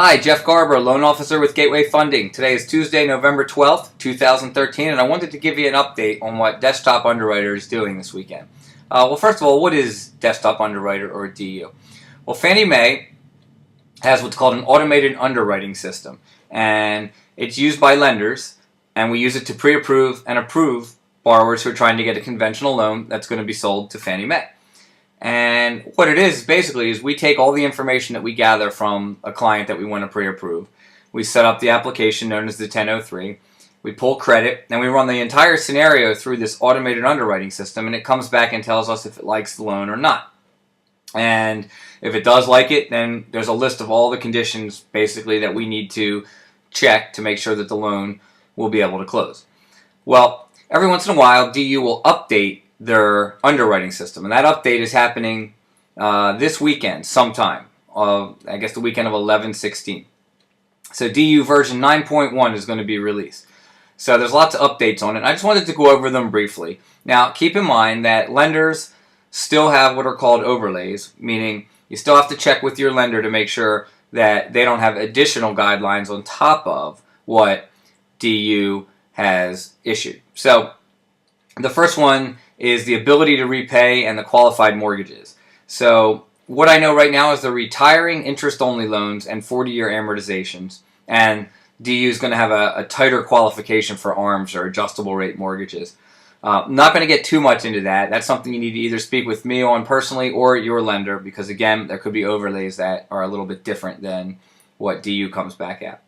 Hi, Jeff Garber, loan officer with Gateway Funding. Today is Tuesday, November 12th, 2013, and I wanted to give you an update on what Desktop Underwriter is doing this weekend. Well, first of all, what is Desktop Underwriter, or DU? Well, Fannie MAE has what's called an automated underwriting system, and it's used by lenders, and we use it to pre-approve and approve borrowers who are trying to get a conventional loan that's going to be sold to Fannie MAE. And what it is basically is we take all the information that we gather from a client that we want to pre-approve. We set up the application known as the 1003. We pull credit, and we run the entire scenario through this automated underwriting system, and it comes back and tells us if it likes the loan or not. And if it does like it, then there's a list of all the conditions basically that we need to check to make sure that the loan will be able to close. Well, every once in a while, DU will update their underwriting system, and that update is happening this weekend sometime, I guess the weekend of 11/16. So DU version 9.1 is going to be released. So there's lots of updates on it. I just wanted to go over them briefly. Now keep in mind that lenders still have what are called overlays, meaning you still have to check with your lender to make sure that they don't have additional guidelines on top of what DU has issued. So the first one is the ability to repay and the qualified mortgages. So what I know right now is the retiring interest-only loans and 40-year amortizations, and DU is going to have a tighter qualification for ARMs, or adjustable rate mortgages. I'm not going to get too much into that. That's something you need to either speak with me on personally or your lender, because again, there could be overlays that are a little bit different than what DU comes back at.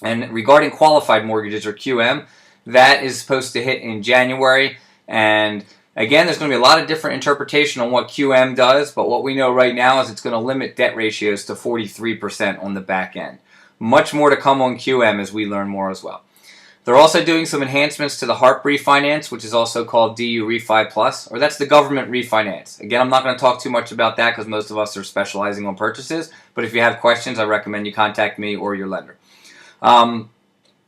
And regarding qualified mortgages, or QM, that is supposed to hit in January. And again, there's going to be a lot of different interpretation on what QM does, but what we know right now is it's going to limit debt ratios to 43% on the back end. Much more to come on QM as we learn more as well. They're also doing some enhancements to the HARP refinance, which is also called DU Refi Plus, or that's the government refinance. Again, I'm not going to talk too much about that because most of us are specializing on purchases, but if you have questions, I recommend you contact me or your lender.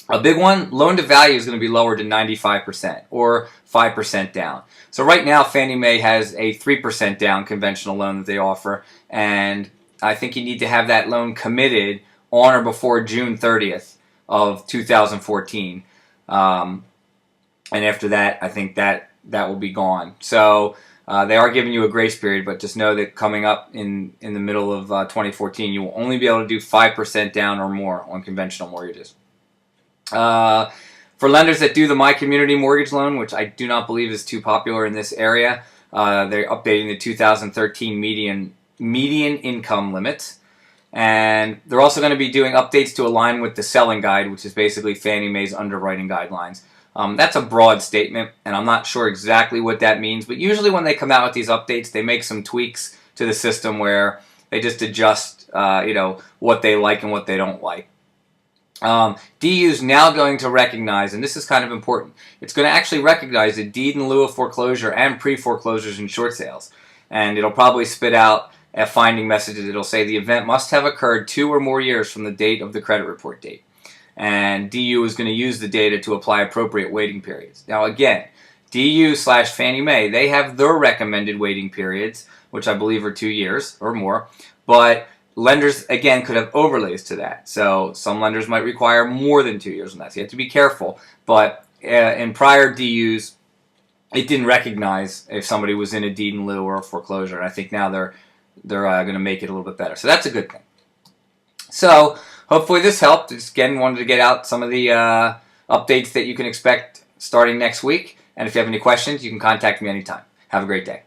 A big one, loan to value is going to be lowered to 95% or 5% down. So right now, Fannie Mae has a 3% down conventional loan that they offer, and I think you need to have that loan committed on or before June 30th of 2014. And after that, I think that will be gone. So they are giving you a grace period, but just know that coming up in the middle of 2014, you will only be able to do 5% down or more on conventional mortgages. For lenders that do the My Community Mortgage Loan, which I do not believe is too popular in this area, they're updating the 2013 median income limits. And they're also going to be doing updates to align with the selling guide, which is basically Fannie Mae's underwriting guidelines. That's a broad statement, and I'm not sure exactly what that means, but usually when they come out with these updates, they make some tweaks to the system where they just adjust what they like and what they don't like. DU is now going to recognize, and this is kind of important, it's going to actually recognize a deed in lieu of foreclosure and pre-foreclosures and short sales. And it'll probably spit out a finding message that it'll say the event must have occurred 2 or more years from the date of the credit report date. And DU is going to use the data to apply appropriate waiting periods. Now again, DU/Fannie Mae, they have their recommended waiting periods, which I believe are 2 years or more, but lenders, again, could have overlays to that. So some lenders might require more than 2 years on that. So you have to be careful. But in prior DUs, it didn't recognize if somebody was in a deed in lieu or a foreclosure. And I think now they're going to make it a little bit better. So that's a good thing. So hopefully this helped. Just again, wanted to get out some of the updates that you can expect starting next week. And if you have any questions, you can contact me anytime. Have a great day.